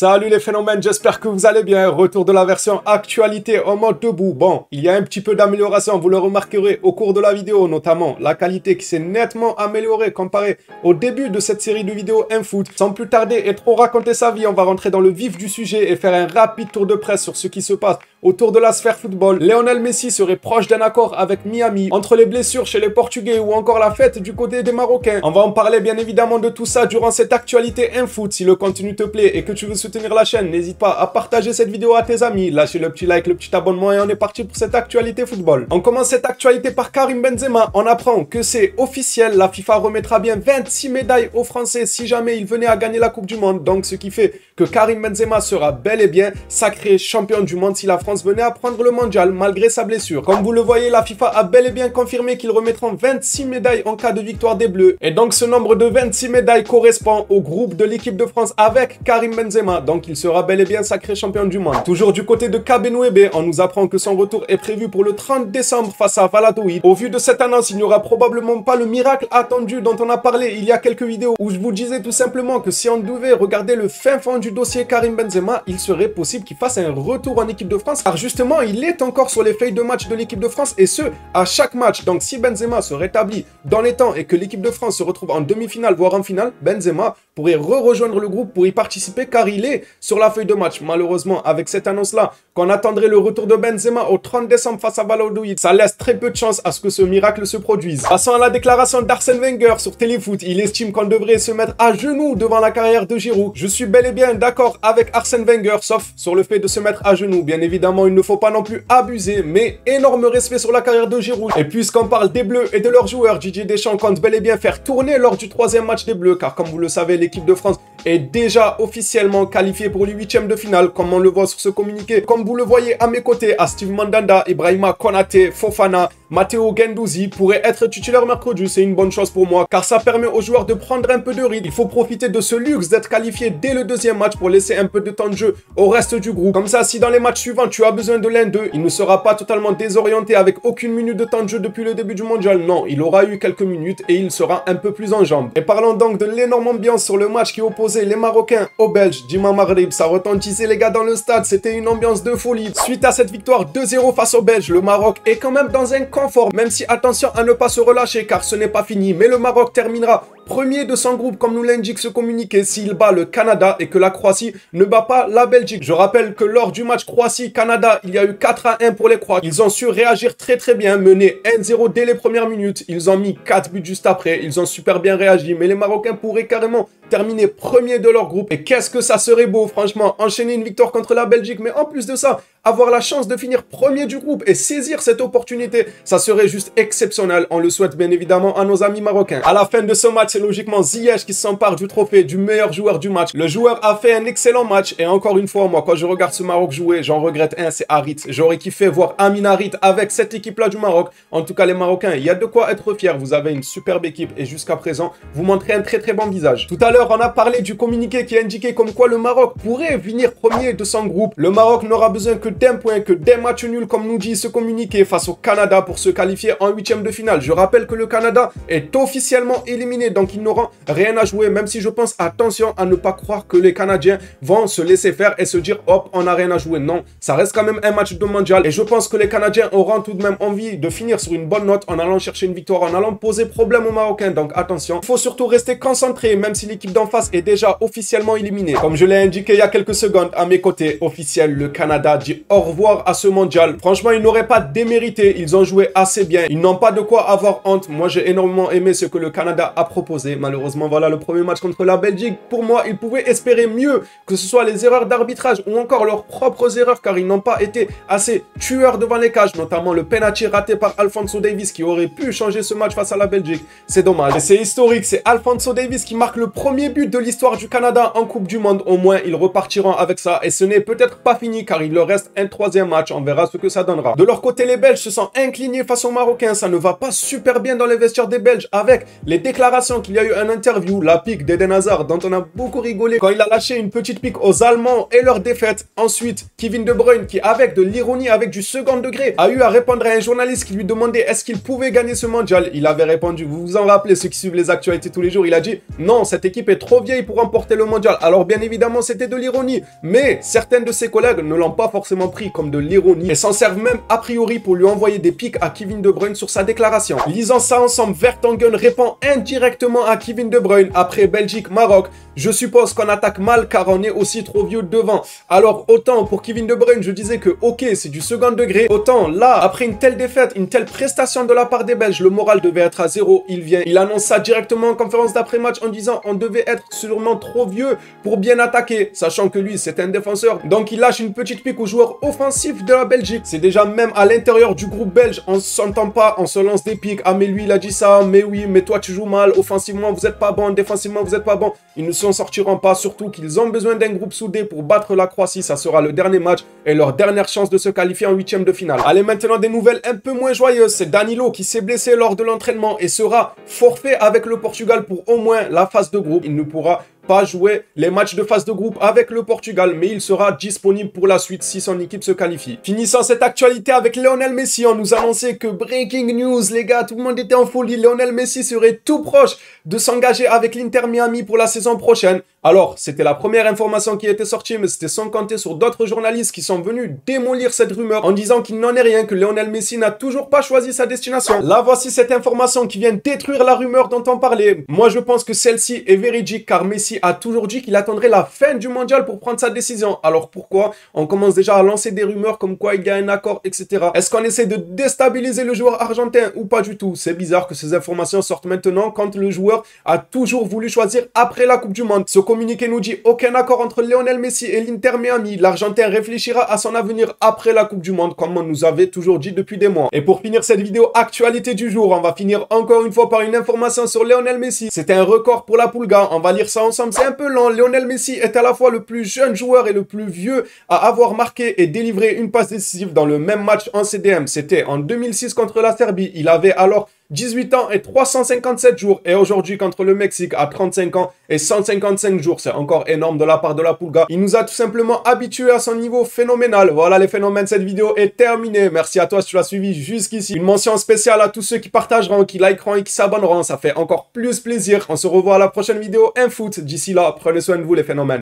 Salut les phénomènes, j'espère que vous allez bien. Retour de la version actualité en mode debout. Bon, il y a un petit peu d'amélioration, vous le remarquerez au cours de la vidéo, notamment la qualité qui s'est nettement améliorée comparée au début de cette série de vidéos Infoot. Sans plus tarder et trop raconter sa vie, on va rentrer dans le vif du sujet et faire un rapide tour de presse sur ce qui se passe autour de la sphère football. Lionel Messi serait proche d'un accord avec Miami, entre les blessures chez les Portugais ou encore la fête du côté des Marocains. On va en parler bien évidemment de tout ça durant cette actualité Infoot. Si le contenu te plaît et que tu veux soutenir la chaîne, n'hésite pas à partager cette vidéo à tes amis, lâcher le petit like, le petit abonnement et on est parti pour cette actualité football. On commence cette actualité par Karim Benzema. On apprend que c'est officiel, la FIFA remettra bien 26 médailles aux Français si jamais ils venaient à gagner la Coupe du Monde. Donc ce qui fait que Karim Benzema sera bel et bien sacré champion du monde si la France venait à prendre le mondial malgré sa blessure. Comme vous le voyez, la FIFA a bel et bien confirmé qu'ils remettront 26 médailles en cas de victoire des Bleus. Et donc ce nombre de 26 médailles correspond au groupe de l'équipe de France avec Karim Benzema. Donc il sera bel et bien sacré champion du monde. Toujours du côté de Kabenouébé, on nous apprend que son retour est prévu pour le 30 décembre face à Valladolid. Au vu de cette annonce, il n'y aura probablement pas le miracle attendu dont on a parlé il y a quelques vidéos où je vous disais tout simplement que si on devait regarder le fin fond du dossier Karim Benzema, il serait possible qu'il fasse un retour en équipe de France car justement il est encore sur les feuilles de match de l'équipe de France et ce à chaque match. Donc si Benzema se rétablit dans les temps et que l'équipe de France se retrouve en demi-finale voire en finale, Benzema pourrait rejoindre le groupe pour y participer car il est sur la feuille de match. Malheureusement, avec cette annonce-là, qu'on attendrait le retour de Benzema au 30 décembre face à Valladolid, ça laisse très peu de chance à ce que ce miracle se produise. Passons à la déclaration d'Arsène Wenger sur Téléfoot. Il estime qu'on devrait se mettre à genoux devant la carrière de Giroud. Je suis bel et bien d'accord avec Arsène Wenger, sauf sur le fait de se mettre à genoux. Bien évidemment, il ne faut pas non plus abuser, mais énorme respect sur la carrière de Giroud. Et puisqu'on parle des Bleus et de leurs joueurs, Didier Deschamps compte bel et bien faire tourner lors du 3e match des Bleus, car comme vous le savez, l'équipe de France est déjà officiellement qualifiée pour les 8e de finale, comme on le voit sur ce communiqué. Comme vous le voyez à mes côtés, à Steve Mandanda, Ibrahima Konaté, Fofana, Matteo Guendouzi pourraient être titulaires mercredi. C'est une bonne chose pour moi, car ça permet aux joueurs de prendre un peu de rythme. Il faut profiter de ce luxe d'être qualifié dès le 2e match pour laisser un peu de temps de jeu au reste du groupe. Comme ça, si dans les matchs suivants, tu as besoin de l'un d'eux, il ne sera pas totalement désorienté avec aucune minute de temps de jeu depuis le début du mondial. Non, il aura eu quelques minutes et il sera un peu plus en jambes. Et parlons donc de l'énorme ambiance sur le match qui opposait les Marocains aux Belges. Dima Marib, ça retentissait les gars dans le stade, c'était une ambiance de folie. Suite à cette victoire 2-0 face aux Belges, le Maroc est quand même dans un confort, même si attention à ne pas se relâcher car ce n'est pas fini. Mais le Maroc terminera premier de son groupe comme nous l'indique ce communiqué s'il bat le Canada et que la Croatie ne bat pas la Belgique. Je rappelle que lors du match Croatie-Canada, il y a eu 4-1 pour les Croates. Ils ont su réagir très bien, mener 1-0 dès les premières minutes. Ils ont mis 4 buts juste après, ils ont super bien réagi. Mais les Marocains pourraient carrément terminer premier de leur groupe. Et qu'est-ce que ça serait beau, franchement, enchaîner une victoire contre la Belgique. Mais en plus de ça, avoir la chance de finir premier du groupe et saisir cette opportunité, ça serait juste exceptionnel. On le souhaite bien évidemment à nos amis marocains. À la fin de ce match, c'est logiquement Ziyech qui s'empare du trophée du meilleur joueur du match. Le joueur a fait un excellent match et encore une fois, moi, quand je regarde ce Maroc jouer, j'en regrette un, c'est Harit. J'aurais kiffé voir Amin Harit avec cette équipe-là du Maroc. En tout cas, les Marocains, il y a de quoi être fiers. Vous avez une superbe équipe et jusqu'à présent, vous montrez un très bon visage. Tout à l'heure, on a parlé du communiqué qui indiquait comme quoi le Maroc pourrait finir premier de son groupe. Le Maroc n'aura besoin que d'un point, que d'un match nul, comme nous dit ce communiqué, face au Canada pour se qualifier en 8e de finale. Je rappelle que le Canada est officiellement éliminé, donc ils n'auront rien à jouer, même si je pense, attention à ne pas croire que les Canadiens vont se laisser faire et se dire hop, on n'a rien à jouer. Non, ça reste quand même un match de mondial et je pense que les Canadiens auront tout de même envie de finir sur une bonne note en allant chercher une victoire, en allant poser problème aux Marocains. Donc attention, il faut surtout rester concentré, même si l'équipe d'en face est déjà officiellement éliminée. Comme je l'ai indiqué il y a quelques secondes, à mes côtés, officiel, le Canada dit au revoir à ce mondial. Franchement, ils n'auraient pas démérité, ils ont joué assez bien, ils n'ont pas de quoi avoir honte. Moi, j'ai énormément aimé ce que le Canada a proposé. Malheureusement, voilà le premier match contre la Belgique. Pour moi, ils pouvaient espérer mieux, que ce soit les erreurs d'arbitrage ou encore leurs propres erreurs, car ils n'ont pas été assez tueurs devant les cages, notamment le penalty raté par Alphonso Davies qui aurait pu changer ce match face à la Belgique. C'est dommage. Et c'est historique, c'est Alphonso Davies qui marque le premier but de l'histoire du Canada en Coupe du Monde. Au moins, ils repartiront avec ça et ce n'est peut-être pas fini car il leur reste un 3e match. On verra ce que ça donnera. De leur côté, les Belges se sont inclinés face aux Marocains. Ça ne va pas super bien dans les vestiaires des Belges avec les déclarations qu'il y a eu un interview, la pique d'Eden Hazard, dont on a beaucoup rigolé quand il a lâché une petite pique aux Allemands et leur défaite. Ensuite, Kevin De Bruyne, qui avec de l'ironie, avec du second degré, a eu à répondre à un journaliste qui lui demandait est-ce qu'il pouvait gagner ce mondial. Il avait répondu, vous vous en rappelez, ceux qui suivent les actualités tous les jours, il a dit non, cette équipe est trop vieille pour remporter le mondial. Alors bien évidemment, c'était de l'ironie, mais certains de ses collègues ne l'ont pas forcément pris comme de l'ironie et s'en servent même a priori pour lui envoyer des piques à Kevin De Bruyne sur sa déclaration. Lisant ça ensemble, Vertonghen répond indirectement à Kevin De Bruyne après Belgique-Maroc. Je suppose qu'on attaque mal car on est aussi trop vieux devant. Alors autant pour Kevin De Bruyne, je disais que ok, c'est du second degré. Autant là, après une telle défaite, une telle prestation de la part des Belges, le moral devait être à zéro. Il annonce ça directement en conférence d'après-match en disant on devait être sûrement trop vieux pour bien attaquer, sachant que lui c'est un défenseur. Donc il lâche une petite pique aux joueurs offensifs de la Belgique. C'est déjà même à l'intérieur du groupe belge, on s'entend pas, on se lance des piques. Ah mais lui il a dit ça, mais oui, mais toi tu joues mal, offensivement vous êtes pas bon, défensivement vous êtes pas bon. Ils ne s'en sortiront pas, surtout qu'ils ont besoin d'un groupe soudé pour battre la Croatie. Ça sera le dernier match et leur dernière chance de se qualifier en huitième de finale. Allez, maintenant des nouvelles un peu moins joyeuses. C'est Danilo qui s'est blessé lors de l'entraînement et sera forfait avec le Portugal pour au moins la phase de groupe. Il ne pourra pas jouer les matchs de phase de groupe avec le Portugal, mais il sera disponible pour la suite si son équipe se qualifie. Finissant cette actualité avec Lionel Messi, on nous annonçait que breaking news, les gars, tout le monde était en folie. Lionel Messi serait tout proche de s'engager avec l'Inter Miami pour la saison prochaine. Alors, c'était la première information qui était sortie, mais c'était sans compter sur d'autres journalistes qui sont venus démolir cette rumeur en disant qu'il n'en est rien, que Lionel Messi n'a toujours pas choisi sa destination. Là, voici cette information qui vient détruire la rumeur dont on parlait. Moi, je pense que celle-ci est véridique car Messi a toujours dit qu'il attendrait la fin du mondial pour prendre sa décision. Alors pourquoi on commence déjà à lancer des rumeurs comme quoi il y a un accord, etc. Est-ce qu'on essaie de déstabiliser le joueur argentin ou pas du tout? C'est bizarre que ces informations sortent maintenant quand le joueur a toujours voulu choisir après la Coupe du Monde. Ce communiqué nous dit aucun accord entre Lionel Messi et l'Inter Miami. L'Argentin réfléchira à son avenir après la Coupe du Monde, comme on nous avait toujours dit depuis des mois. Et pour finir cette vidéo actualité du jour, on va finir encore une fois par une information sur Lionel Messi. C'est un record pour la Pulga. On va lire ça ensemble. C'est un peu lent. Lionel Messi est à la fois le plus jeune joueur et le plus vieux à avoir marqué et délivré une passe décisive dans le même match en CDM. C'était en 2006 contre la Serbie. Il avait alors 18 ans et 357 jours. Et aujourd'hui, contre le Mexique, à 35 ans et 155 jours. C'est encore énorme de la part de la Pulga. Il nous a tout simplement habitués à son niveau phénoménal. Voilà les phénomènes, cette vidéo est terminée. Merci à toi si tu l'as suivi jusqu'ici. Une mention spéciale à tous ceux qui partageront, qui likeront et qui s'abonneront. Ça fait encore plus plaisir. On se revoit à la prochaine vidéo Infoot. D'ici là, prenez soin de vous les phénomènes.